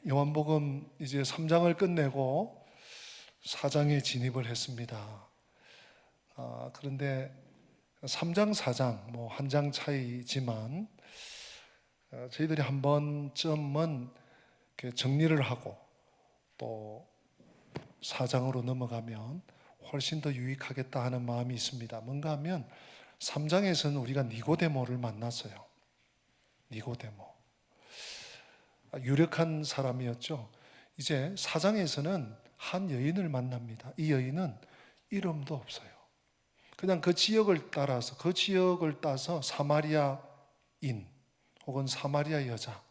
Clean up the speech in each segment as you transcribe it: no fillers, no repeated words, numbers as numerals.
요한복음 이제 3장을 끝내고 4장에 진입을 했습니다. 그런데 3장, 4장 뭐 한 장 차이지만 저희들이 한 번쯤은 이렇게 정리를 하고 또 4장으로 넘어가면 훨씬 더 유익하겠다 하는 마음이 있습니다. 뭔가 하면 3장에서는 우리가 니고데모를 만났어요. 니고데모. 유력한 사람이었죠. 이제 4장에서는 한 여인을 만납니다. 이 여인은 이름도 없어요. 그냥 그 지역을 따라서, 그 지역을 따서 사마리아인 혹은 사마리아 여자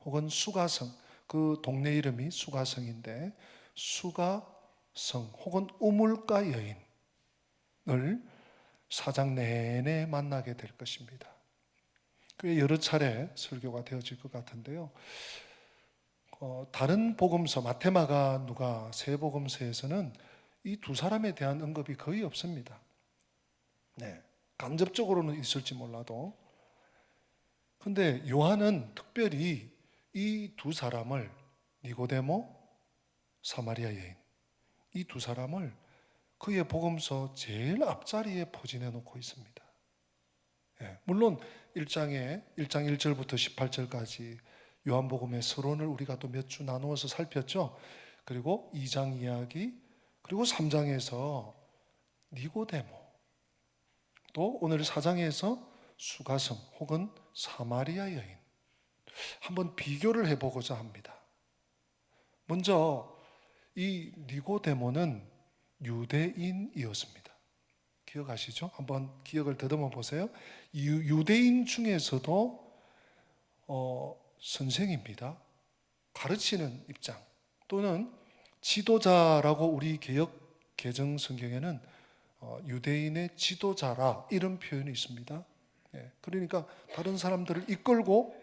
혹은 수가성, 그 동네 이름이 수가성인데 수가성 혹은 우물가 여인을 4장 내내 만나게 될 것입니다. 꽤 여러 차례 설교가 되어질 것 같은데요. 다른 복음서, 마태마가, 누가 세 복음서에서는 이 두 사람에 대한 언급이 거의 없습니다. 간접적으로는 있을지 몰라도. 근데 요한은 특별히 이 두 사람을, 니고데모, 사마리아 여인, 이 두 사람을 그의 복음서 제일 앞자리에 포진해 놓고 있습니다. 물론 1장 1절부터 18절까지 요한복음의 서론을 우리가 또 몇 주 나누어서 살폈죠. 그리고 2장 이야기, 그리고 3장에서 니고데모, 또 오늘 4장에서 수가성 혹은 사마리아 여인, 한번 비교를 해보고자 합니다. 먼저 이 니고데모는 유대인이었습니다. 기억하시죠? 한번 기억을 더듬어 보세요. 유대인 중에서도 선생입니다. 가르치는 입장 또는 지도자라고 우리 개역 개정 성경에는 유대인의 지도자라 이런 표현이 있습니다. 그러니까 다른 사람들을 이끌고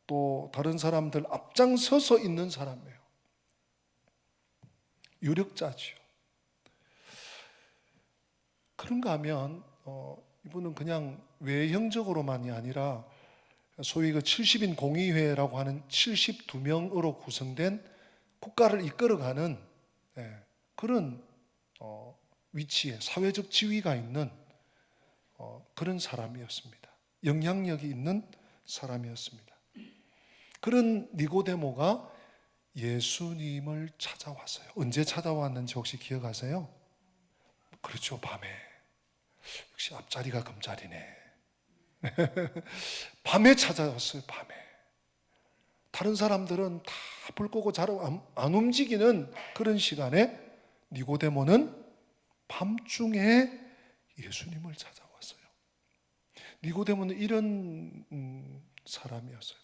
또 다른 사람들 앞장서서 있는 사람이에요. 유력자죠. 그런가 하면 이분은 그냥 외형적으로만이 아니라 소위 그 70인 공의회라고 하는 72명으로 구성된 국가를 이끌어가는 그런 위치에 사회적 지위가 있는 그런 사람이었습니다. 영향력이 있는 사람이었습니다. 그런 니고데모가 예수님을 찾아왔어요. 언제 찾아왔는지 혹시 기억하세요? 그렇죠, 밤에. 역시 앞자리가 금자리네. 밤에 찾아왔어요, 밤에. 다른 사람들은 다 불 끄고 잘 안 움직이는 그런 시간에 니고데모는 밤중에 예수님을 찾아왔어요. 니고데모는 이런 사람이었어요.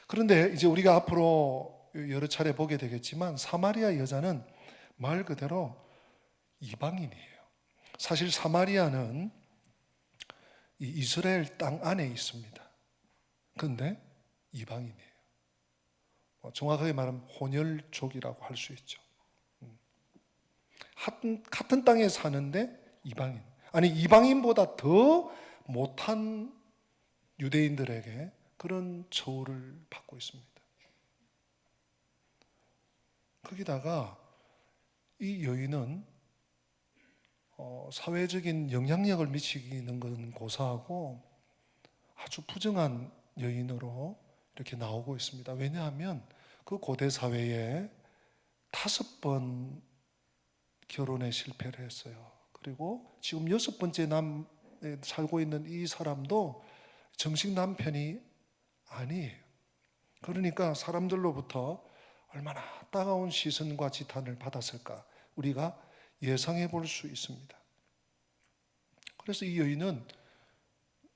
그런데 이제 우리가 앞으로 여러 차례 보게 되겠지만 사마리아 여자는 말 그대로 이방인이에요. 사실 사마리아는 이 이스라엘 땅 안에 있습니다. 그런데 이방인이에요. 정확하게 말하면 혼혈족이라고 할 수 있죠. 같은 땅에 사는데 이방인. 아니, 이방인보다 더 못한 유대인들에게 그런 처우를 받고 있습니다. 거기다가 이 여인은 사회적인 영향력을 미치는 것은 고사하고 아주 부정한 여인으로 이렇게 나오고 있습니다. 왜냐하면 그 고대 사회에 5번 결혼에 실패를 했어요. 그리고 지금 6번째 남에 살고 있는 이 사람도 정식 남편이 아니에요. 그러니까 사람들로부터 얼마나 따가운 시선과 지탄을 받았을까 우리가 예상해 볼 수 있습니다. 그래서 이 여인은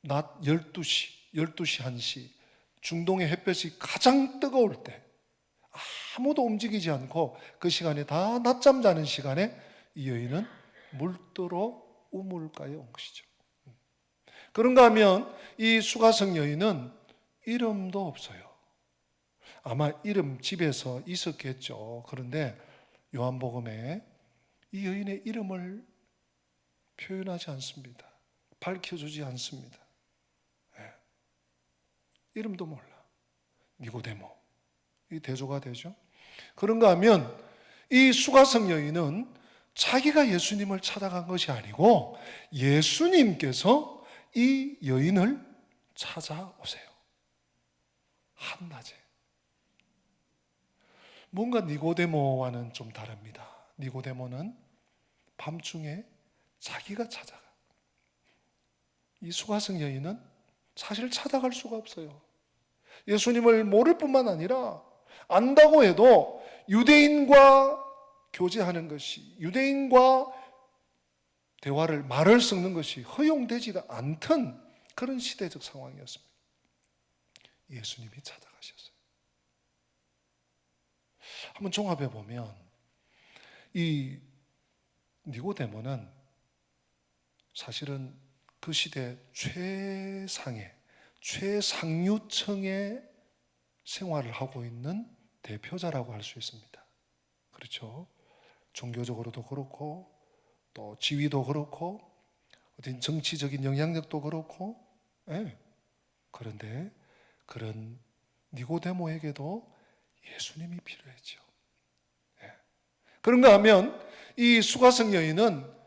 낮 12시, 1시 중동의 햇볕이 가장 뜨거울 때 아무도 움직이지 않고 그 시간에 다 낮잠 자는 시간에 이 여인은 물들어 우물가에 온 것이죠. 그런가 하면 이 수가성 여인은 이름도 없어요. 아마 이름 집에서 있었겠죠. 그런데 요한복음에 이 여인의 이름을 표현하지 않습니다. 밝혀주지 않습니다. 이름도 몰라. 니고데모. 이 대조가 되죠. 그런가 하면 이 수가성 여인은 자기가 예수님을 찾아간 것이 아니고 예수님께서 이 여인을 찾아오세요. 한낮에. 뭔가 니고데모와는 좀 다릅니다. 니고데모는 밤중에 자기가 찾아가. 이 수가성 여인은 사실 찾아갈 수가 없어요. 예수님을 모를 뿐만 아니라 안다고 해도 유대인과 교제하는 것이, 유대인과 대화를, 말을 섞는 것이 허용되지가 않던 그런 시대적 상황이었습니다. 예수님이 찾아가셨어요. 한번 종합해 보면 이 니고데모는 사실은 그 시대 최상류층의 생활을 하고 있는 대표자라고 할 수 있습니다. 그렇죠? 종교적으로도 그렇고 또 지위도 그렇고 어떤 정치적인 영향력도 그렇고, 그런데 그런 니고데모에게도 예수님이 필요했죠. 그런가 하면 이 수가성 여인은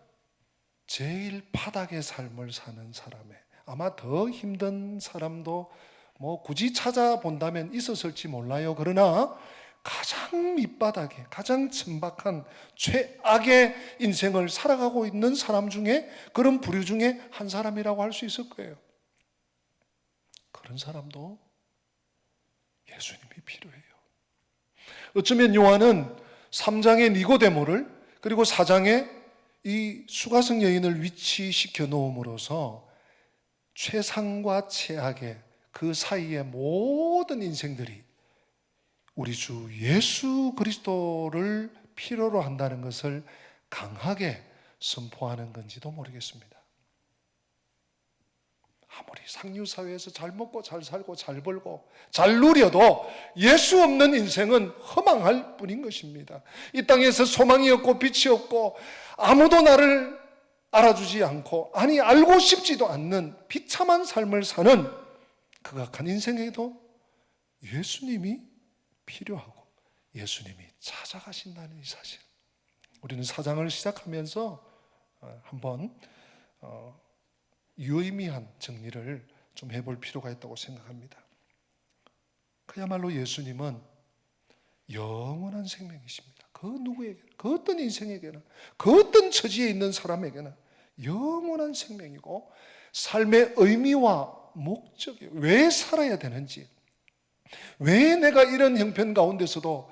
제일 바닥의 삶을 사는 사람에, 아마 더 힘든 사람도 뭐 굳이 찾아본다면 있었을지 몰라요. 그러나 가장 밑바닥에, 가장 천박한 최악의 인생을 살아가고 있는 사람 중에, 그런 부류 중에 한 사람이라고 할 수 있을 거예요. 그런 사람도 예수님이 필요해요. 어쩌면 요한은 3장의 니고데모를, 그리고 4장의 이 수가성 여인을 위치시켜 놓음으로써 최상과 최악의 그 사이의 모든 인생들이 우리 주 예수 그리스도를 필요로 한다는 것을 강하게 선포하는 건지도 모르겠습니다. 아무리 상류사회에서 잘 먹고 잘 살고 잘 벌고 잘 누려도 예수 없는 인생은 허망할 뿐인 것입니다. 이 땅에서 소망이 없고 빛이 없고 아무도 나를 알아주지 않고, 아니 알고 싶지도 않는 비참한 삶을 사는 극악한 인생에도 예수님이 필요하고 예수님이 찾아가신다는 이 사실, 우리는 4장을 시작하면서 한번 유의미한 정리를 좀 해볼 필요가 있다고 생각합니다. 그야말로 예수님은 영원한 생명이십니다. 그 누구에게나, 그 어떤 인생에게나, 그 어떤 처지에 있는 사람에게나 영원한 생명이고, 삶의 의미와 목적이, 왜 살아야 되는지, 왜 내가 이런 형편 가운데서도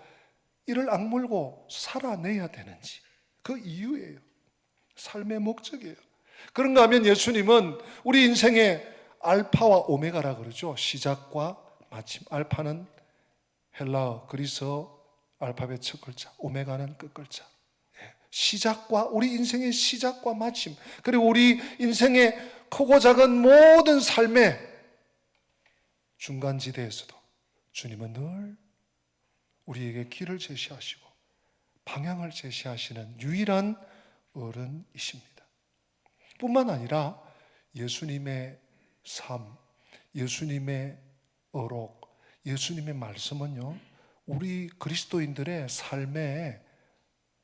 이를 악물고 살아내야 되는지, 그 이유예요. 삶의 목적이에요. 그런가 하면 예수님은 우리 인생의 알파와 오메가라 그러죠. 시작과 마침. 알파는 헬라어, 그리스어 알파벳 첫 글자, 오메가는 끝 글자. 시작과, 우리 인생의 시작과 마침, 그리고 우리 인생의 크고 작은 모든 삶의 중간지대에서도 주님은 늘 우리에게 길을 제시하시고 방향을 제시하시는 유일한 어른이십니다. 뿐만 아니라 예수님의 삶, 예수님의 어록, 예수님의 말씀은요, 우리 그리스도인들의 삶에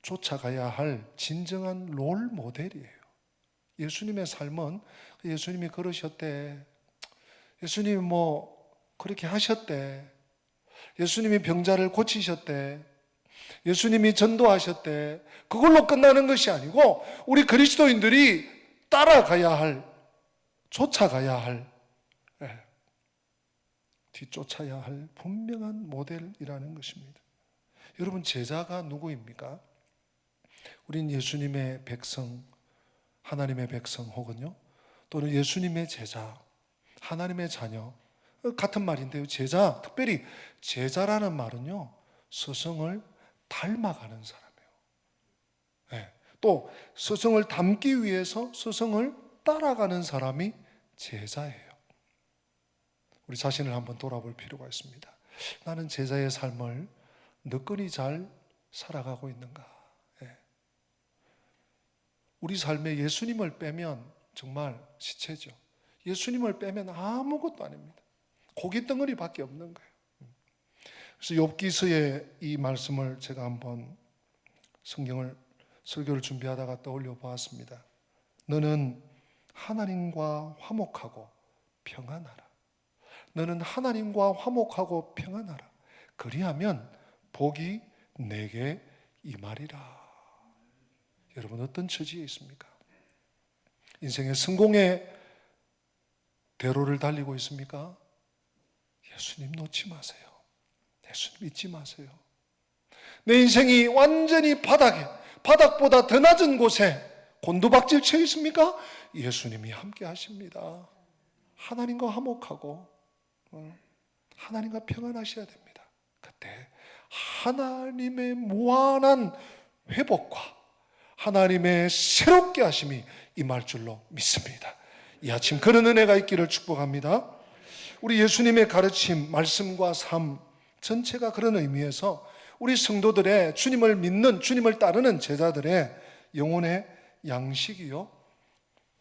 쫓아가야 할 진정한 롤 모델이에요. 예수님의 삶은 예수님이 걸으셨대, 예수님이 뭐 그렇게 하셨대, 예수님이 병자를 고치셨대, 예수님이 전도하셨대, 그걸로 끝나는 것이 아니고 우리 그리스도인들이 따라가야 할, 쫓아가야 할, 뒤쫓아야 할 분명한 모델이라는 것입니다. 여러분, 제자가 누구입니까? 우린 예수님의 백성, 하나님의 백성, 혹은요 또는 예수님의 제자, 하나님의 자녀, 같은 말인데요. 제자, 특별히 제자라는 말은요, 스승을 닮아가는 사람이에요. 또 스승을 닮기 위해서 스승을 따라가는 사람이 제자예요. 우리 자신을 한번 돌아볼 필요가 있습니다. 나는 제자의 삶을 너끈히 잘 살아가고 있는가? 우리 삶에 예수님을 빼면 정말 시체죠. 예수님을 빼면 아무것도 아닙니다. 고깃덩어리밖에 없는 거예요. 그래서 욥기서의 이 말씀을 제가 한번 설교를 준비하다가 떠올려 보았습니다. 너는 하나님과 화목하고 평안하라. 너는 하나님과 화목하고 평안하라. 그리하면 복이 내게 임하리라. 여러분 어떤 처지에 있습니까? 인생의 성공의 대로를 달리고 있습니까? 예수님 놓지 마세요. 예수님 잊지 마세요. 내 인생이 완전히 바닥보다 더 낮은 곳에 곤두박질 쳐 있습니까? 예수님이 함께 하십니다. 하나님과 화목하고 하나님과 평안하셔야 됩니다. 그때 하나님의 무한한 회복과 하나님의 새롭게 하심이 임할 줄로 믿습니다. 이 아침 그런 은혜가 있기를 축복합니다. 우리 예수님의 가르침, 말씀과 삶 전체가 그런 의미에서 우리 성도들의 주님을 믿는, 주님을 따르는 제자들의 영혼의 양식이요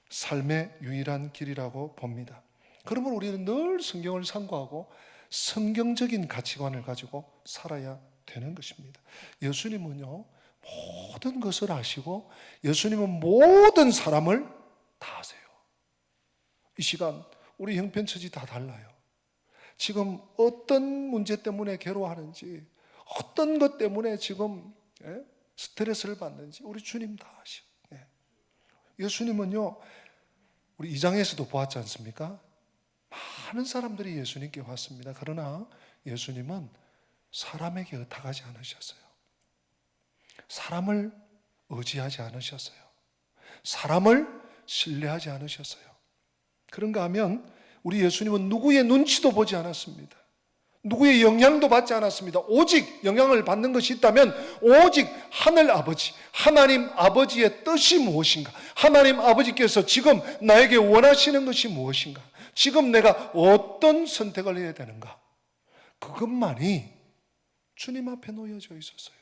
삶의 유일한 길이라고 봅니다. 그러면 우리는 늘 성경을 상고하고 성경적인 가치관을 가지고 살아야 되는 것입니다. 예수님은요 모든 것을 아시고 예수님은 모든 사람을 다 아세요. 이 시간 우리 형편처지 다 달라요. 지금 어떤 문제 때문에 괴로워하는지, 어떤 것 때문에 지금 스트레스를 받는지 우리 주님 다 아셔. 예수님은요 우리 2장에서도 보았지 않습니까? 많은 사람들이 예수님께 왔습니다. 그러나 예수님은 사람에게 의탁하지 않으셨어요. 사람을 의지하지 않으셨어요. 사람을 신뢰하지 않으셨어요. 그런가 하면 우리 예수님은 누구의 눈치도 보지 않았습니다. 누구의 영향도 받지 않았습니다. 오직 영향을 받는 것이 있다면 오직 하늘 아버지, 하나님 아버지의 뜻이 무엇인가? 하나님 아버지께서 지금 나에게 원하시는 것이 무엇인가? 지금 내가 어떤 선택을 해야 되는가? 그것만이 주님 앞에 놓여져 있었어요.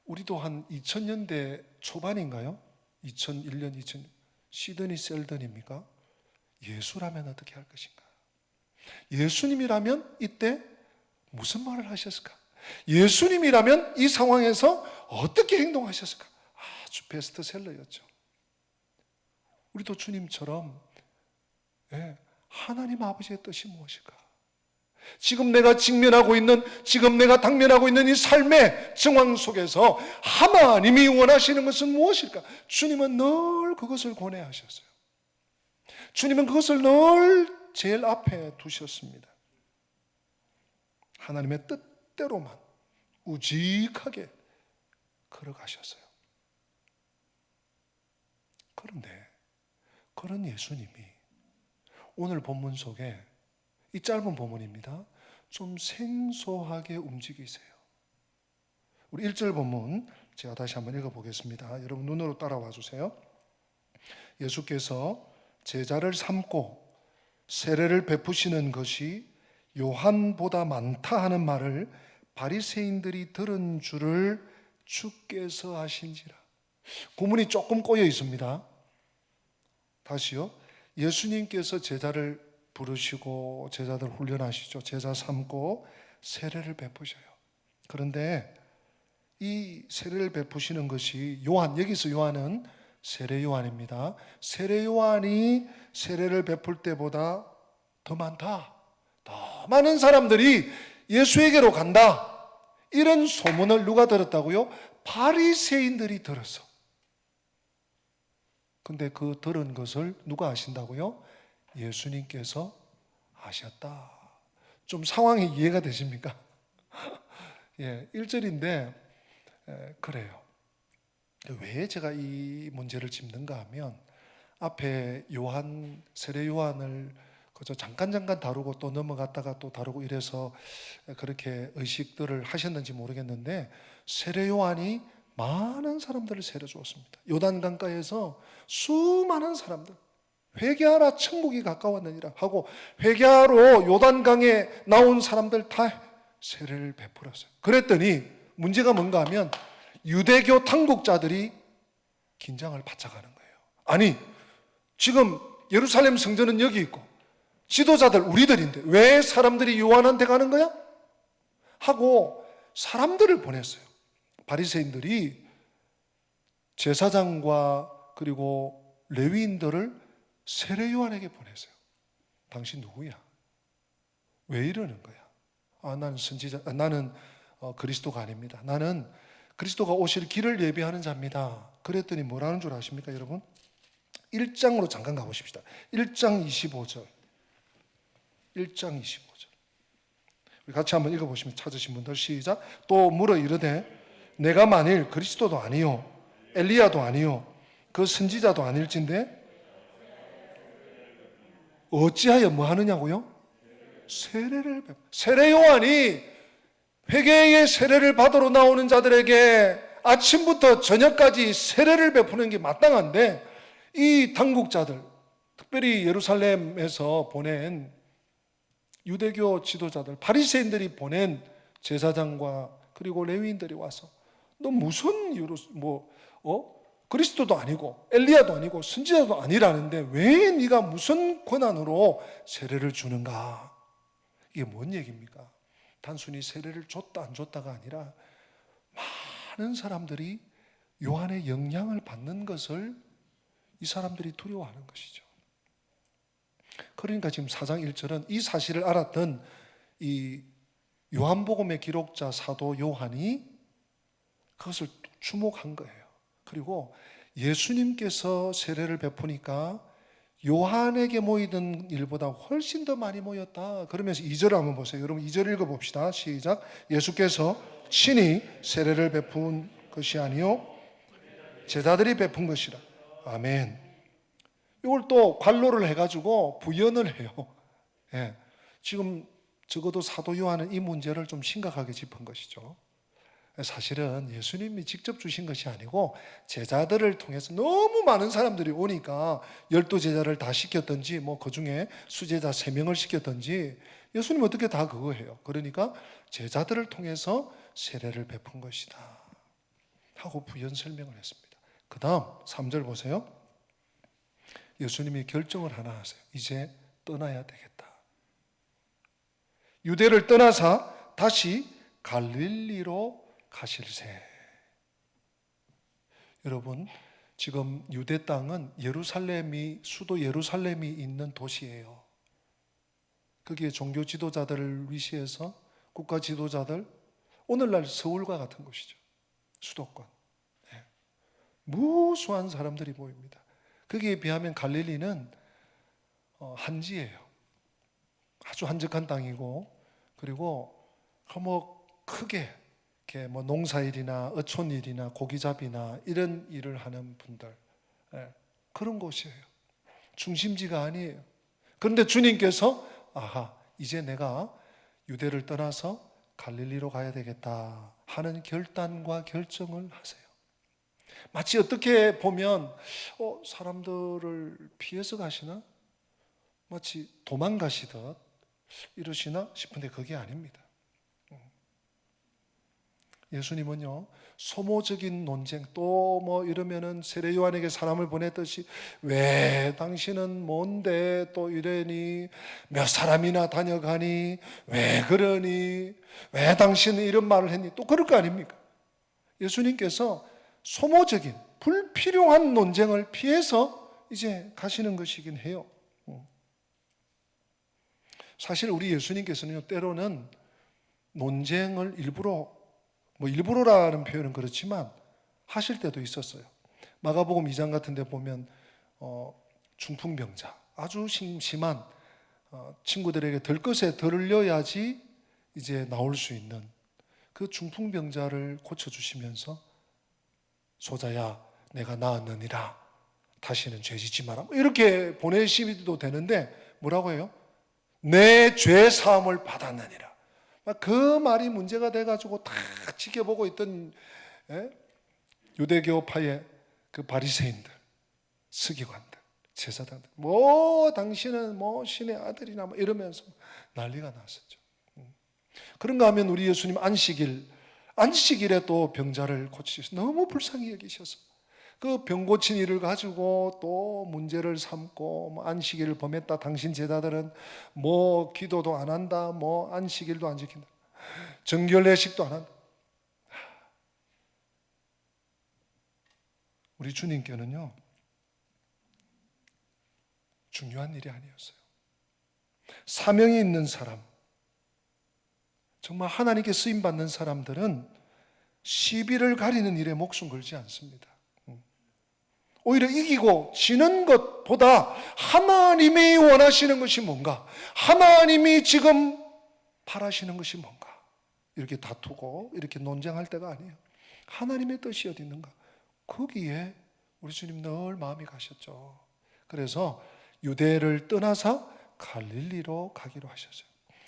우리도 한 2000년대 초반인가요? 2001년, 2000년 시드니 셀던입니까? 예수라면 어떻게 할 것인가? 예수님이라면 이때 무슨 말을 하셨을까? 예수님이라면 이 상황에서 어떻게 행동하셨을까? 아주 베스트셀러였죠. 우리도 주님처럼 하나님 아버지의 뜻이 무엇일까? 지금 내가 직면하고 있는, 지금 내가 당면하고 있는 이 삶의 정황 속에서 하나님이 원하시는 것은 무엇일까? 주님은 늘 그것을 권해하셨어요. 주님은 그것을 늘 제일 앞에 두셨습니다. 하나님의 뜻대로만 우직하게 걸어가셨어요. 그런데 그런 예수님이 오늘 본문 속에 이 짧은 본문입니다. 좀 생소하게 움직이세요. 우리 1절 본문 제가 다시 한번 읽어보겠습니다. 여러분 눈으로 따라와 주세요. 예수께서 제자를 삼고 세례를 베푸시는 것이 요한보다 많다 하는 말을 바리새인들이 들은 줄을 주께서 아신지라. 구문이 조금 꼬여 있습니다. 다시요. 예수님께서 제자를 부르시고 제자들 훈련하시죠. 제자 삼고 세례를 베푸셔요. 그런데 이 세례를 베푸시는 것이 여기서 요한은 세례 요한입니다. 세례 요한이 세례를 베풀 때보다 더 많다. 더 많은 사람들이 예수에게로 간다. 이런 소문을 누가 들었다고요? 바리새인들이 들었어. 근데 그 들은 것을 누가 아신다고요? 예수님께서 아셨다. 좀 상황이 이해가 되십니까? 1절인데 그래요. 왜 제가 이 문제를 짚는가 하면 앞에 세례 요한을 그저 잠깐 다루고 또 넘어갔다가 또 다루고 이래서 그렇게 의식들을 하셨는지 모르겠는데 세례 요한이 많은 사람들을 세례 주었습니다. 요단강가에서 수많은 사람들 회개하라 천국이 가까웠느니라 하고 회개하러 요단강에 나온 사람들 다 세례를 베풀었어요. 그랬더니 문제가 뭔가 하면 유대교 당국자들이 긴장을 바짝 하는 거예요. 아니 지금 예루살렘 성전은 여기 있고 지도자들 우리들인데 왜 사람들이 요한한테 가는 거야? 하고 사람들을 보냈어요. 바리새인들이 제사장과 그리고 레위인들을 세례 요한에게 보냈어요. 당신 누구야? 왜 이러는 거야? 나는 선지자, 나는 그리스도가 아닙니다. 나는 그리스도가 오실 길을 예비하는 자입니다. 그랬더니 뭐라는 줄 아십니까, 여러분? 1장으로 잠깐 가보십시다. 1장 25절. 1장 25절. 우리 같이 한번 읽어보시면 찾으신 분들 시작. 또 물어 이르되 내가 만일 그리스도도 아니요 엘리야도 아니요 그 선지자도 아닐진데 어찌하여 뭐 하느냐고요? 세례 요한이 회개의 세례를 받으러 나오는 자들에게 아침부터 저녁까지 세례를 베푸는 게 마땅한데 이 당국자들, 특별히 예루살렘에서 보낸 유대교 지도자들, 바리새인들이 보낸 제사장과 그리고 레위인들이 와서 너 무슨 이유로 그리스도도 아니고 엘리야도 아니고 선지자도 아니라는데 왜 네가 무슨 권한으로 세례를 주는가? 이게 뭔 얘기입니까? 단순히 세례를 줬다 안 줬다가 아니라 많은 사람들이 요한의 영향을 받는 것을 이 사람들이 두려워하는 것이죠. 그러니까 지금 4장 1절은 이 사실을 알았던 이 요한복음의 기록자 사도 요한이 그것을 주목한 거예요. 그리고 예수님께서 세례를 베푸니까 요한에게 모이던 일보다 훨씬 더 많이 모였다. 그러면서 2절을 한번 보세요. 여러분 2절 읽어봅시다. 시작. 예수께서 친히 세례를 베푼 것이 아니요 제자들이 베푼 것이라. 아멘. 이걸 또 관로를 해가지고 부연을 해요. 예. 지금 적어도 사도 요한은 이 문제를 좀 심각하게 짚은 것이죠. 사실은 예수님이 직접 주신 것이 아니고 제자들을 통해서 너무 많은 사람들이 오니까 12제자를 다 시켰든지 그 중에 수제자 3명을 시켰든지 예수님 어떻게 다 그거 해요. 그러니까 제자들을 통해서 세례를 베푼 것이다 하고 부연 설명을 했습니다. 그 다음 3절 보세요. 예수님이 결정을 하나 하세요. 이제 떠나야 되겠다. 유대를 떠나사 다시 갈릴리로 가실세. 여러분, 지금 유대 땅은 수도 예루살렘이 있는 도시예요. 거기에 종교 지도자들을 위시해서 국가 지도자들, 오늘날 서울과 같은 곳이죠. 수도권. 네. 무수한 사람들이 모입니다. 거기에 비하면 갈릴리는 한지예요. 아주 한적한 땅이고, 그리고 크게 이렇게 농사일이나 어촌일이나 고기잡이나 이런 일을 하는 분들, 그런 곳이에요. 중심지가 아니에요. 그런데 주님께서 이제 내가 유대를 떠나서 갈릴리로 가야 되겠다 하는 결단과 결정을 하세요. 마치 어떻게 보면 사람들을 피해서 가시나? 마치 도망가시듯 이러시나 싶은데 그게 아닙니다. 예수님은요, 소모적인 논쟁 또 이러면은 세례 요한에게 사람을 보냈듯이 왜 당신은 뭔데 또 이러니 몇 사람이나 다녀가니 왜 그러니 왜 당신은 이런 말을 했니 또 그럴 거 아닙니까? 예수님께서 소모적인 불필요한 논쟁을 피해서 이제 가시는 것이긴 해요. 사실 우리 예수님께서는 때로는 논쟁을 일부러라는 표현은 그렇지만 하실 때도 있었어요. 마가복음 2장 같은 데 보면 중풍병자, 아주 심한 친구들에게 들것에 들려야지 이제 나올 수 있는 그 중풍병자를 고쳐주시면서 소자야 내가 나았느니라 다시는 죄짓지 마라 이렇게 보내시도 되는데 뭐라고 해요? 내 죄 사함을 받았느니라. 그 말이 문제가 돼가지고 다 지켜보고 있던 유대교파의 그 바리새인들, 서기관들, 제사장들, 당신은 신의 아들이나 이러면서 난리가 났었죠. 그런가 하면 우리 예수님 안식일에 또 병자를 고치셔서 너무 불쌍히 여기셔서 그 병 고친 일을 가지고 또 문제를 삼고 안식일을 범했다. 당신 제자들은 기도도 안 한다. 안식일도 안 지킨다. 정결례식도 안 한다. 우리 주님께는요, 중요한 일이 아니었어요. 사명이 있는 사람, 정말 하나님께 쓰임받는 사람들은 시비를 가리는 일에 목숨 걸지 않습니다. 오히려 이기고 지는 것보다 하나님이 원하시는 것이 뭔가, 하나님이 지금 바라시는 것이 뭔가, 이렇게 다투고 이렇게 논쟁할 때가 아니에요. 하나님의 뜻이 어디 있는가, 거기에 우리 주님 늘 마음이 가셨죠. 그래서 유대를 떠나서 갈릴리로 가기로 하셨어요.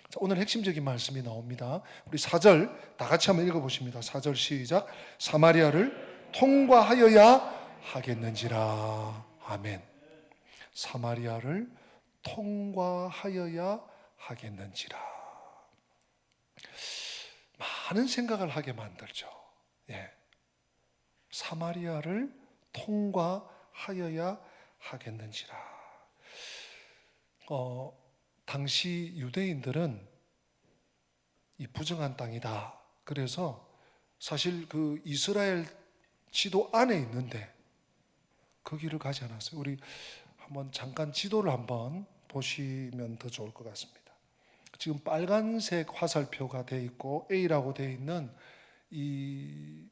자, 오늘 핵심적인 말씀이 나옵니다. 우리 4절 다 같이 한번 읽어보십니다. 4절 시작. 사마리아를 통과하여야 하겠는지라. 아멘. 사마리아를 통과하여야 하겠는지라. 많은 생각을 하게 만들죠. 예. 사마리아를 통과하여야 하겠는지라. 당시 유대인들은 이 부정한 땅이다. 그래서 사실 그 이스라엘 지도 안에 있는데 거기를 가지 않았어요. 우리 한번 잠깐 지도를 한번 보시면 더 좋을 것 같습니다. 지금 빨간색 화살표가 되어 있고 A라고 되어 있는 이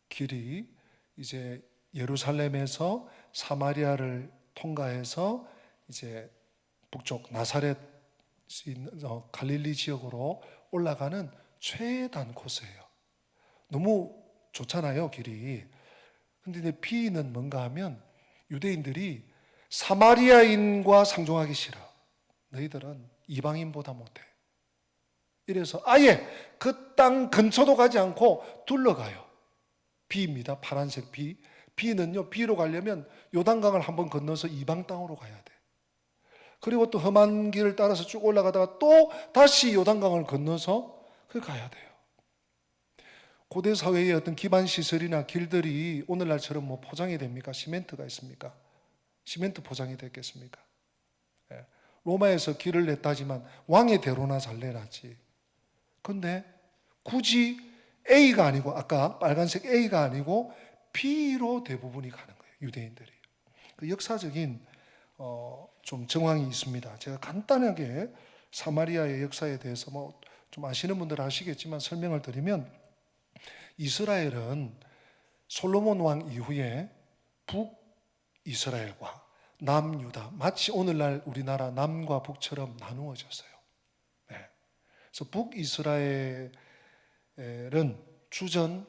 길이 이제 예루살렘에서 사마리아를 통과해서 이제 북쪽 나사렛 갈릴리 지역으로 올라가는 최단 코스예요. 너무 좋잖아요, 길이. 근데 B는 뭔가 하면 유대인들이 사마리아인과 상종하기 싫어. 너희들은 이방인보다 못해. 이래서 아예 그 땅 근처도 가지 않고 둘러가요. B입니다. 파란색 B. B는요, B로 가려면 요단강을 한번 건너서 이방 땅으로 가야 돼. 그리고 또 험한 길을 따라서 쭉 올라가다가 또 다시 요단강을 건너서 그 가야 돼요. 고대 사회의 어떤 기반 시설이나 길들이 오늘날처럼 뭐 포장이 됩니까? 시멘트가 있습니까? 시멘트 포장이 됐겠습니까? 예. 로마에서 길을 냈다지만 왕의 대로나 잘 내놨지. 근데 굳이 A가 아니고, 아까 빨간색 A가 아니고 B로 대부분이 가는 거예요, 유대인들이. 그 역사적인 좀 정황이 있습니다. 제가 간단하게 사마리아의 역사에 대해서 뭐 좀 아시는 분들 아시겠지만 설명을 드리면, 이스라엘은 솔로몬 왕 이후에 북이스라엘과 남유다, 마치 오늘날 우리나라 남과 북처럼 나누어졌어요. 네. 그래서 북이스라엘은 주전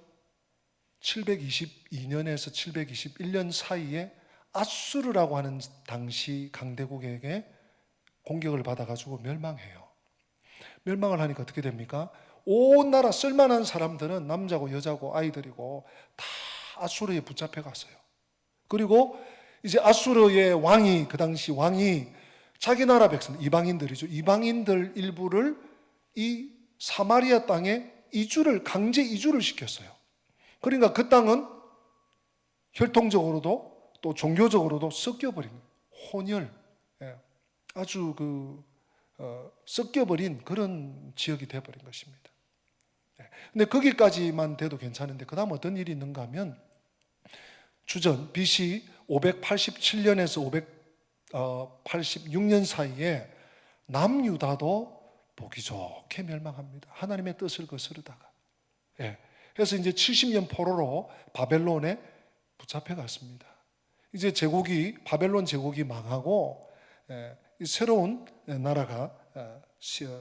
722년에서 721년 사이에 아수르라고 하는 당시 강대국에게 공격을 받아가지고 멸망해요. 멸망을 하니까 어떻게 됩니까? 온 나라 쓸만한 사람들은 남자고 여자고 아이들이고 다 아수르에 붙잡혀 갔어요. 그리고 이제 아수르의 왕이, 그 당시 왕이 자기 나라 백성, 이방인들이죠. 이방인들 일부를 이 사마리아 땅에 강제 이주를 시켰어요. 그러니까 그 땅은 혈통적으로도 또 종교적으로도 섞여버린 혼혈, 아주 섞여버린 그런 지역이 되어버린 것입니다. 근데 거기까지만 돼도 괜찮은데 그 다음 어떤 일이 있는가 하면, 주전 BC 587년에서 586년 사이에 남유다도 보기 좋게 멸망합니다. 하나님의 뜻을 거스르다가. 그래서 이제 70년 포로로 바벨론에 붙잡혀 갔습니다. 이제 바벨론 제국이 망하고 새로운 나라가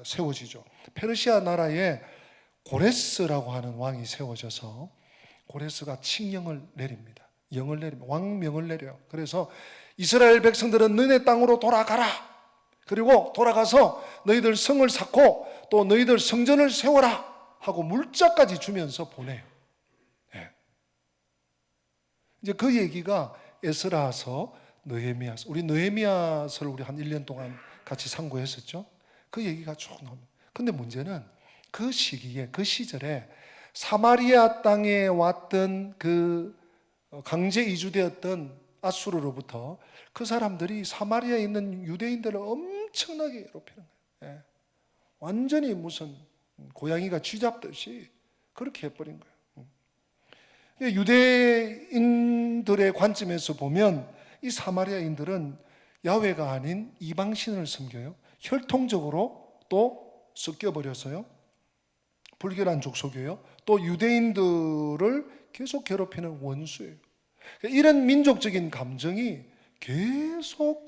세워지죠. 페르시아 나라에 고레스라고 하는 왕이 세워져서 고레스가 칙령을 내립니다. 왕명을 내려요. 그래서 이스라엘 백성들은 너네 땅으로 돌아가라. 그리고 돌아가서 너희들 성을 쌓고 또 너희들 성전을 세워라 하고 물자까지 주면서 보내요. 이제 그 얘기가 에스라서, 느헤미야서, 우리 느헤미야서를 우리 한 1년 동안 같이 상고했었죠. 그 얘기가 쭉 나옵니다. 근데 문제는 그 시기에, 그 시절에 사마리아 땅에 왔던 그 강제 이주되었던 아수르로부터 그 사람들이 사마리아에 있는 유대인들을 엄청나게 괴롭히는 거예요. 완전히 무슨 고양이가 쥐 잡듯이 그렇게 해버린 거예요. 유대인들의 관점에서 보면 이 사마리아인들은 야훼가 아닌 이방신을 섬겨요. 혈통적으로 또 섞여버려서요. 불결한 족속이에요. 또 유대인들을 계속 괴롭히는 원수예요. 이런 민족적인 감정이 계속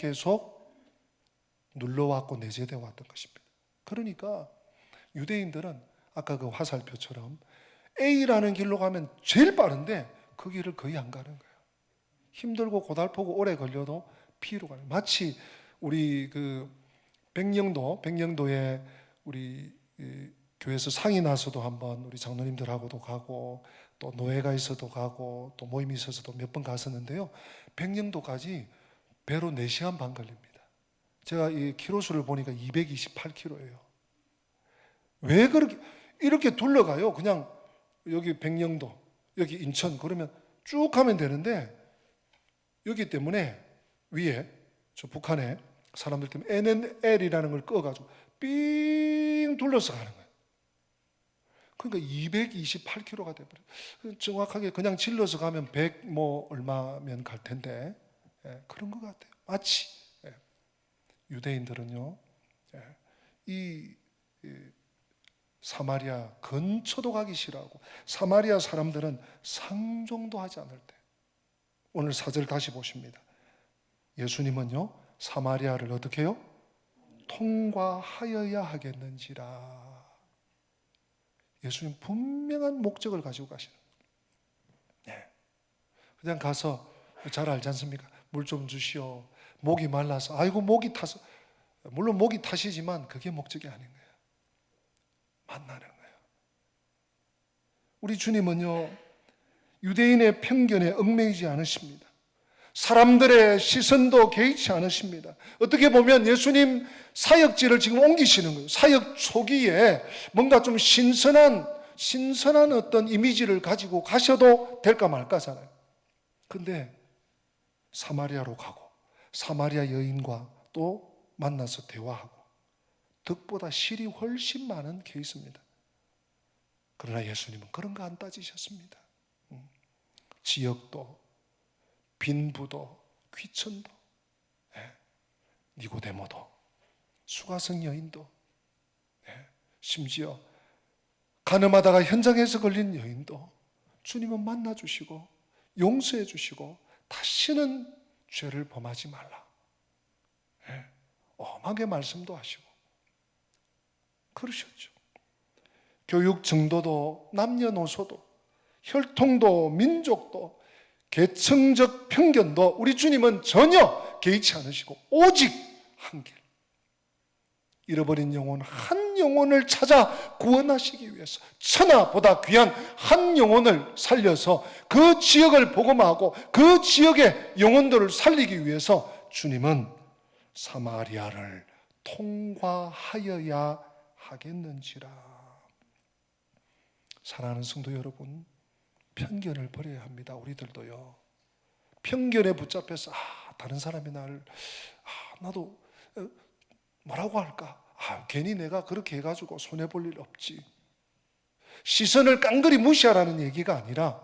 눌러왔고 내재되어 왔던 것입니다. 그러니까 유대인들은 아까 그 화살표처럼 A라는 길로 가면 제일 빠른데 그 길을 거의 안 가는 거예요. 힘들고 고달프고 오래 걸려도 B로 가는 거예요. 마치 우리 그 백령도에 우리 교회에서 상이 나서도 한번 우리 장로님들하고도 가고 또 노예가 있어도 가고 또 모임이 있어서도 몇 번 갔었는데요. 백령도까지 배로 4시간 반 걸립니다. 제가 이 키로수를 보니까 228km예요. 왜 그렇게 이렇게 둘러가요? 그냥 여기 백령도, 여기 인천 그러면 쭉 가면 되는데 여기 때문에 위에 저 북한에 사람들 때문에 NNL이라는 걸 꺼가지고 삥 둘러서 가는 거예요. 그러니까 228km가 돼버려요. 정확하게 그냥 질러서 가면 100 뭐 얼마면 갈 텐데 그런 것 같아요. 마치 유대인들은요 이 사마리아 근처도 가기 싫어하고 사마리아 사람들은 상종도 하지 않을 때 오늘 4절 다시 보십니다. 예수님은요 사마리아를 어떻게 해요? 통과하여야 하겠는지라. 예수님 분명한 목적을 가지고 가시는 거예요. 그냥 가서 잘 알지 않습니까? 물 좀 주시오. 목이 말라서 아이고 목이 타서 물론 목이 타시지만 그게 목적이 아닌 거예요. 만나는 거예요. 우리 주님은요 유대인의 편견에 얽매이지 않으십니다. 사람들의 시선도 개의치 않으십니다. 어떻게 보면 예수님 사역지를 지금 옮기시는 거예요. 사역 초기에 뭔가 좀 신선한 어떤 이미지를 가지고 가셔도 될까 말까잖아요. 근데 사마리아로 가고 사마리아 여인과 또 만나서 대화하고 덕보다 실이 훨씬 많은 케이스입니다. 그러나 예수님은 그런 거 안 따지셨습니다. 지역도 빈부도 귀천도 니고데모도 수가성 여인도 심지어 가늠하다가 현장에서 걸린 여인도 주님은 만나주시고 용서해 주시고 다시는 죄를 범하지 말라 엄하게 말씀도 하시고 그러셨죠. 교육 정도도 남녀노소도 혈통도 민족도 계층적 편견도 우리 주님은 전혀 개의치 않으시고 오직 한 길, 잃어버린 영혼 한 영혼을 찾아 구원하시기 위해서 천하보다 귀한 한 영혼을 살려서 그 지역을 복음하고 그 지역의 영혼들을 살리기 위해서 주님은 사마리아를 통과하여야 하겠는지라. 사랑하는 성도 여러분, 편견을 버려야 합니다. 우리들도요. 편견에 붙잡혀서 다른 사람이 나도 뭐라고 할까? 괜히 내가 그렇게 해가지고 손해볼 일 없지. 시선을 깡그리 무시하라는 얘기가 아니라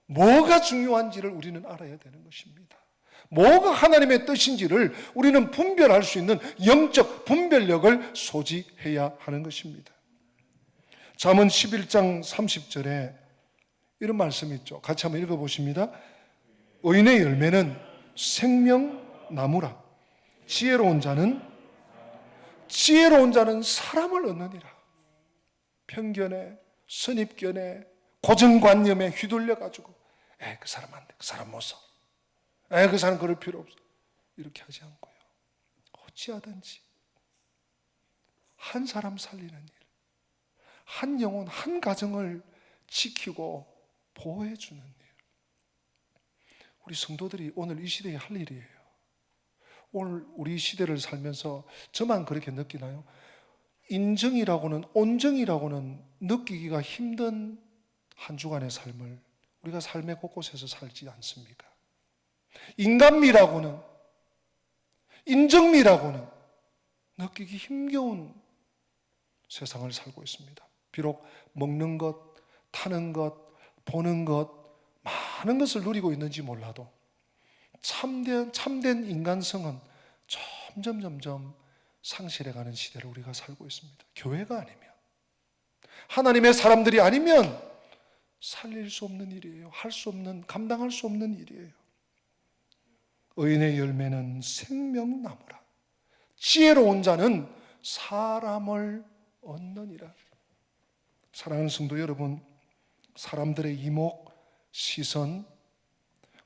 뭐가 중요한지를 우리는 알아야 되는 것입니다. 뭐가 하나님의 뜻인지를 우리는 분별할 수 있는 영적 분별력을 소지해야 하는 것입니다. 잠언 11장 30절에 이런 말씀이 있죠. 같이 한번 읽어보십니다. 의인의 열매는 생명나무라. 지혜로운 자는 사람을 얻느니라. 편견에 선입견에 고정관념에 휘둘려가지고 그 사람 안 돼, 그 사람 못 써, 그 사람 그럴 필요 없어 이렇게 하지 않고요. 어찌하든지 한 사람 살리는 일, 한 영혼, 한 가정을 지키고 보호해 주는 일, 우리 성도들이 오늘 이 시대에 할 일이에요. 오늘 우리 시대를 살면서 저만 그렇게 느끼나요? 인정이라고는, 온정이라고는 느끼기가 힘든 한 주간의 삶을 우리가 삶의 곳곳에서 살지 않습니까? 인간미라고는, 인정미라고는 느끼기 힘겨운 세상을 살고 있습니다. 비록 먹는 것, 타는 것, 보는 것, 많은 것을 누리고 있는지 몰라도 참된 인간성은 점점 상실해가는 시대를 우리가 살고 있습니다. 교회가 아니면, 하나님의 사람들이 아니면 살릴 수 없는 일이에요. 할 수 없는, 감당할 수 없는 일이에요. 의인의 열매는 생명나무라. 지혜로운 자는 사람을 얻느니라. 사랑하는 성도 여러분, 사람들의 이목, 시선,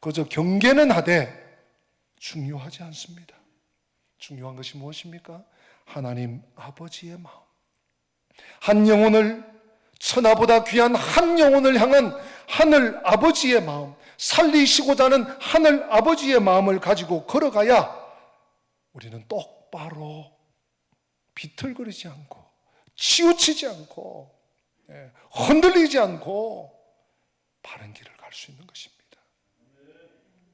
그저 경계는 하되 중요하지 않습니다. 중요한 것이 무엇입니까? 하나님 아버지의 마음. 한 영혼을, 천하보다 귀한 한 영혼을 향한 하늘 아버지의 마음, 살리시고자 하는 하늘 아버지의 마음을 가지고 걸어가야 우리는 똑바로 비틀거리지 않고 치우치지 않고 흔들리지 않고 바른 길을 갈 수 있는 것입니다.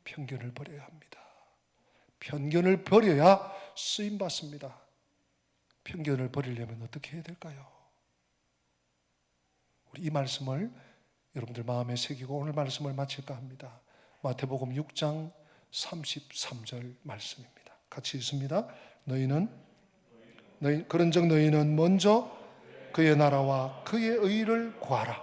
편견을 버려야 합니다. 편견을 버려야 쓰임받습니다. 편견을 버리려면 어떻게 해야 될까요? 우리 이 말씀을 여러분들 마음에 새기고 오늘 말씀을 마칠까 합니다. 마태복음 6장 33절 말씀입니다. 같이 읽습니다. 그런즉 너희는 먼저 그의 나라와 그의 의를 구하라.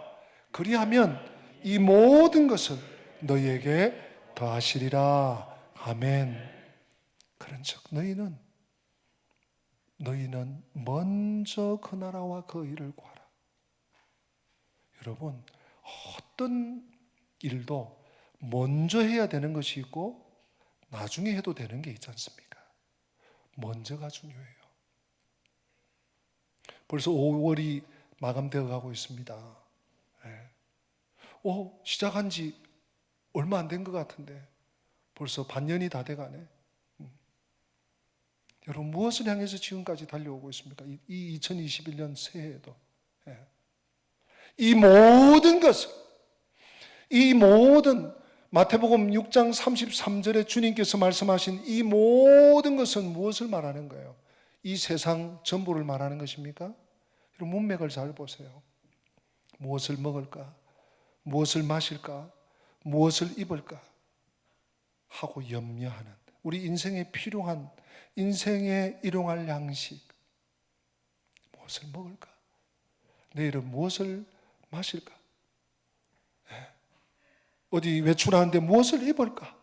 그리하면 이 모든 것을 너희에게 더하시리라. 아멘. 그런즉 너희는 먼저 그 나라와 그 의를 구하라. 여러분, 어떤 일도 먼저 해야 되는 것이 있고 나중에 해도 되는 게 있지 않습니까? 먼저가 중요해요. 벌써 5월이 마감되어 가고 있습니다. 시작한 지 얼마 안 된 것 같은데 벌써 반년이 다 돼가네. 여러분, 무엇을 향해서 지금까지 달려오고 있습니까? 이 2021년 새해에도 이 모든 마태복음 6장 33절에 주님께서 말씀하신 이 모든 것은 무엇을 말하는 거예요? 이 세상 전부를 말하는 것입니까? 여러분, 문맥을 잘 보세요. 무엇을 먹을까? 무엇을 마실까? 무엇을 입을까? 하고 염려하는, 우리 인생에 필요한, 인생에 일용할 양식, 무엇을 먹을까? 내일은 무엇을 마실까? 어디 외출하는데 무엇을 입을까?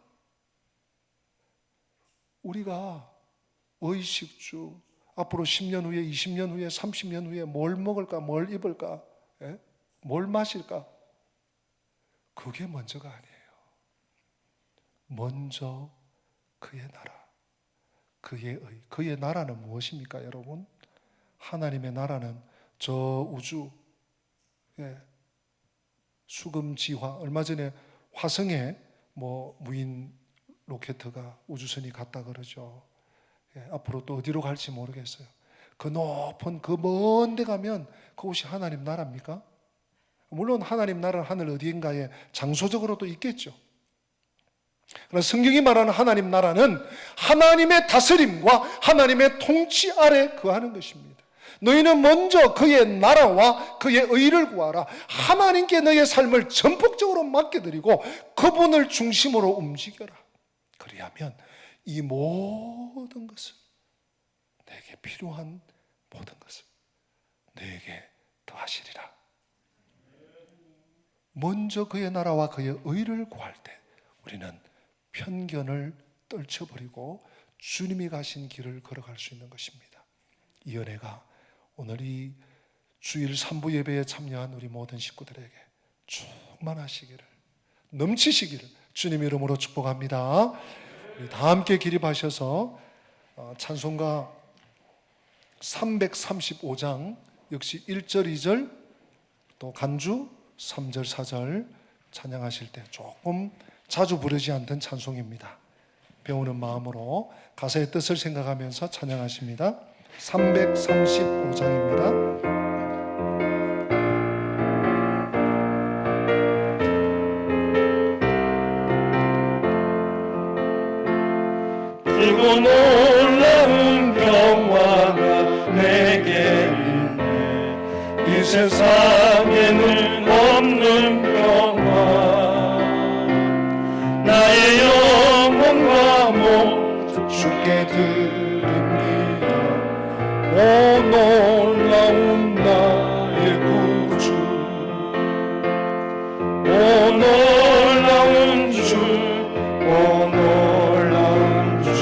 우리가 의식주, 앞으로 10년 후에, 20년 후에, 30년 후에 뭘 먹을까? 뭘 입을까? 뭘 마실까? 그게 먼저가 아니에요. 먼저 그의 나라, 그의 의. 그의 나라는 무엇입니까, 여러분? 하나님의 나라는 저 우주, 수금지화, 얼마 전에 화성에 무인 로켓가 우주선이 갔다 그러죠. 앞으로 또 어디로 갈지 모르겠어요. 그 높은, 그 먼 데 가면 그곳이 하나님 나라입니까? 물론 하나님 나라는 하늘 어디인가에 장소적으로도 있겠죠. 그러나 성경이 말하는 하나님 나라는 하나님의 다스림과 하나님의 통치 아래 거하는 것입니다. 너희는 먼저 그의 나라와 그의 의를 구하라. 하나님께 너희의 삶을 전폭적으로 맡겨드리고 그분을 중심으로 움직여라. 그리하면 이 모든 것을, 내게 필요한 모든 것을 너에게 더하시리라. 먼저 그의 나라와 그의 의를 구할 때 우리는 편견을 떨쳐버리고 주님이 가신 길을 걸어갈 수 있는 것입니다. 이 은혜가 오늘 이 주일 3부 예배에 참여한 우리 모든 식구들에게 충만하시기를, 넘치시기를 주님 이름으로 축복합니다. 우리 다 함께 기립하셔서 찬송가 335장 역시 1절, 2절 또 간주 3절, 4절 찬양하실 때 조금 자주 부르지 않던 찬송입니다. 배우는 마음으로 가사의 뜻을 생각하면서 찬양하십니다. 335장입니다. 크고 놀라운 평화가 내게 있네. 세상에는 없는 평화 나의 영혼과 몸 주께 드립니다. 오 놀라운 나의 구주, 오 놀라운 주, 오 놀라운 주,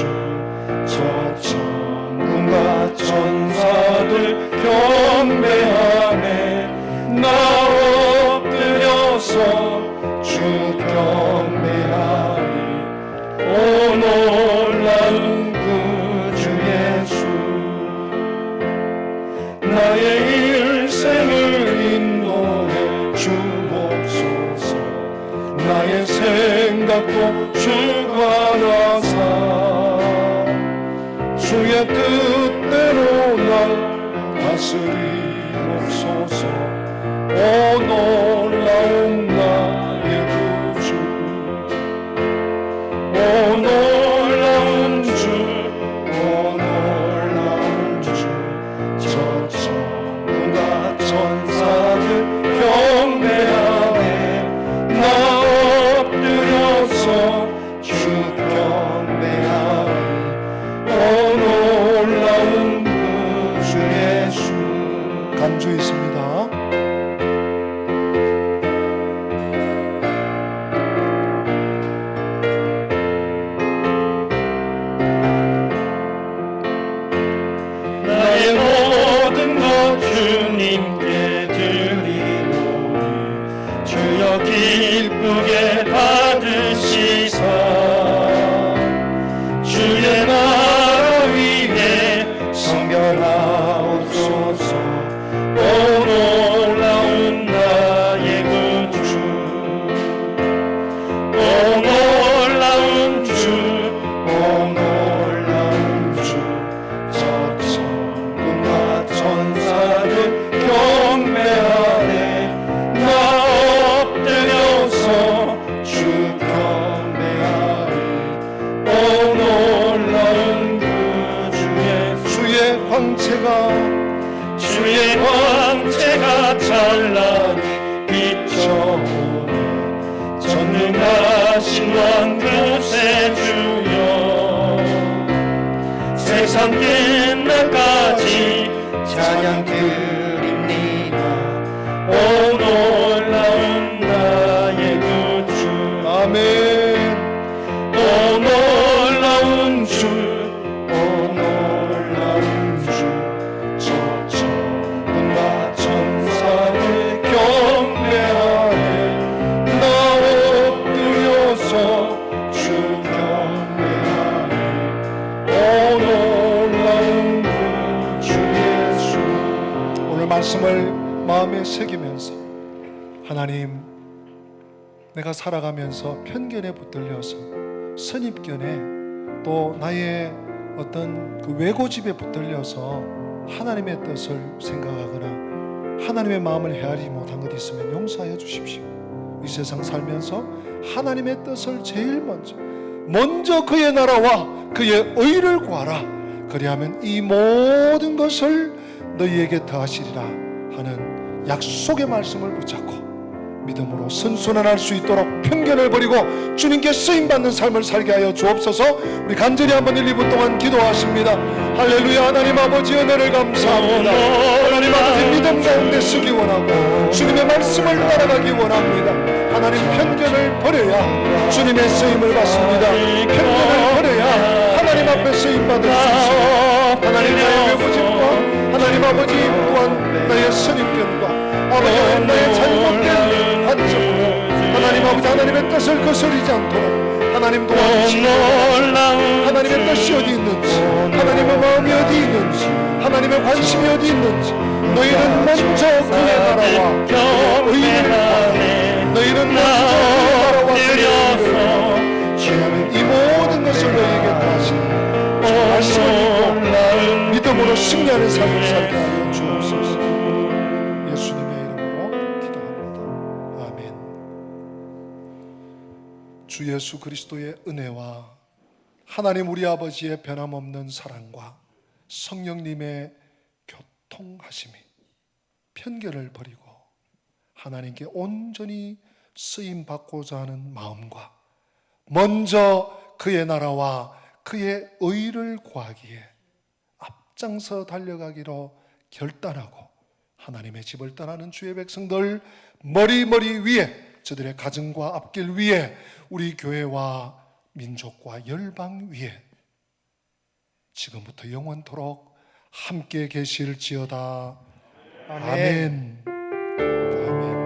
저 천군과 천사들 경배하네. 나 엎드려서 주 경배하리. 오 놀라운 구주 예수, 나의 일생을 인도해 주옵소서. 나의 생각도 주관하사 주의 뜻대로 날 다스리옵소서. 오 놀라운 나의 구주, 오 놀라운 주, 오 놀라운 주, 저 천군과 천사들 경배하네. 나 엎드려서 주 경배하리. 오 놀라운 구주 예수. 간주있습니다. 나의 모든 것 주님께 드리오니 주여 기쁘게 받으시사 주의 나라 위에 성결하옵소서. 오 놀라운 나의 구주, 오 놀라운 주, 오 놀라운 주, 저 천군과 천사들 경배하네. 나 엎드려서 주 경배하리. 오 놀라운 구주 예수, 주의 광채가 찬란히 비춰오네. 전능하신 왕 구세주여, 세상 끝날까지 찬양 드립니다. 오 놀라운 나의 구주, 아멘. 오 놀라운 주, 오 놀라운 주, 저 천군과 천사를 경배하네. 나 엎드려서 주 경배하네. 오 놀라운 구주 예수. 오늘 말씀을 마음에 새기면서, 하나님, 내가 살아가면서 편견에 붙들려서 선입견에 또 나의 어떤 그 왜고집에 붙들려서 하나님의 뜻을 생각하거나 하나님의 마음을 헤아리지 못한 것 있으면 용서하여 주십시오. 이 세상 살면서 하나님의 뜻을 제일 먼저 그의 나라와 그의 의를 구하라. 그리하면 이 모든 것을 너희에게 더하시리라 하는 약속의 말씀을 붙잡고 믿음으로 선순환할 수 있도록 편견을 버리고 주님께 쓰임받는 삶을 살게 하여 주옵소서. 우리 간절히 한번 1, 2분 동안 기도하십니다. 할렐루야. 하나님 아버지, 은혜를 감사합니다. 하나님 아버지, 믿음 가운데 서기 원하고 주님의 말씀을 따라가기 원합니다. 하나님, 편견을 버려야 주님의 쓰임을 받습니다. 편견을 버려야 하나님 앞에 쓰임받을 수 있습니다. 하나님, 나의 외고집과 하나님 아버지 또한 나의 선입견과 아버지 나의 잘못된 관점, 하나님 아버지 하나님의 뜻을 거스르지 않도록 하나님 도와주시고, 하나님의 뜻이 어디 있는지, 하나님의 마음이 어디 있는지, 하나님의 관심이 어디 있는지, 너희는 먼저 그의 나라와 그의 의를 구하라. 너희는 먼저 그의 나라와 그의 의를 구하라. 주님은 이 모든 것을 너희에게 다하시는 말씀을 믿고 믿음으로 승리하는 삶을 살게 하여 주옵소서. 예수님의 이름으로 기도합니다. 아멘. 주 예수 그리스도의 은혜와 하나님 우리 아버지의 변함없는 사랑과 성령님의 교통하심이 편견을 버리고 하나님께 온전히 쓰임 받고자 하는 마음과 먼저 그의 나라와 그의 의를 구하기에 앞장서 달려가기로 결단하고 하나님의 집을 떠나는 주의 백성들 머리 위에, 저들의 가정과 앞길 위에, 우리 교회와 민족과 열방 위에 지금부터 영원토록 함께 계실지어다. 아멘. 아멘.